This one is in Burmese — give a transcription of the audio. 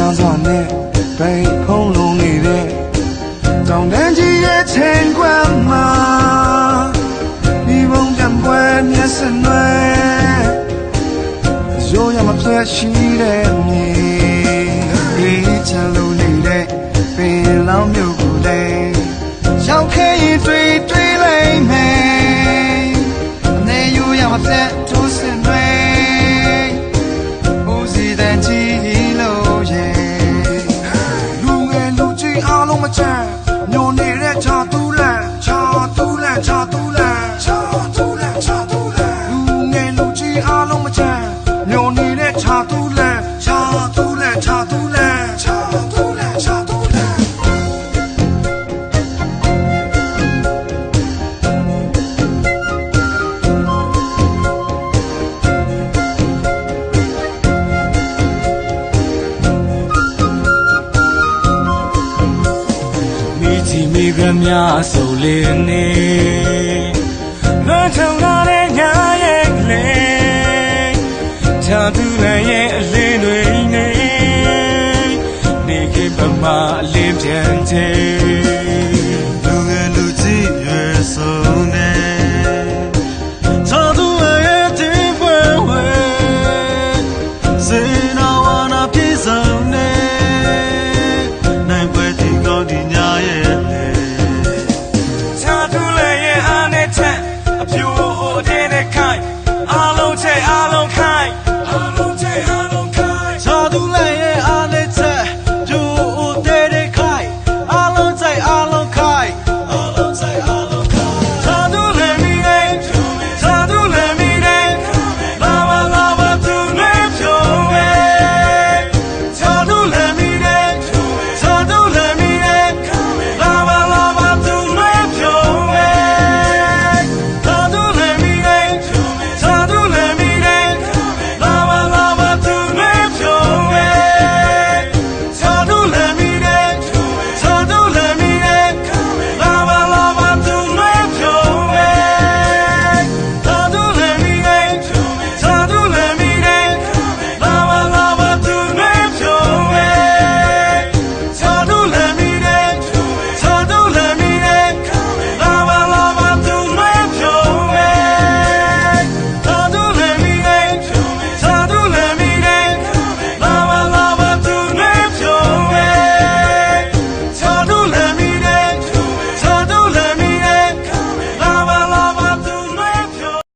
များစွာနဲ့ဗိတ်ဖုံးလုံးနေတဲ့တောင်တန်းကြီးရဲ့ချိန်ခွက်မှာဒီဘုံတံပွဲမျက်စံနွယ်ရိုးရမပြတ်ရှိတဲ့မြေဒီချမ်းလုံးနေတဲ့ပင်လောင်းမျိုးကိုလည်းရောက်ခဲ့ရင်တွေ့လိုက်မယ်အနေရိုးရမပြတ်ထိုးစင်တွေဦးစီတန်ကြီးလို့ရဲ့လူငယ်လူကြီးအားလုံးမချမ်းညိုနေတဲ့ချာတူးလန့်လူငယ်လူကြီးအားလုံးမချမ်းညိုနေတဲ့ချာတူးလန့်မိကများဆိုလေနေလွန်ချုံလာတဲ့ညရဲ့လေချာသူလည်းရဲ့အလင်းတွေနေခေပမာအလင်းပြန်ချေ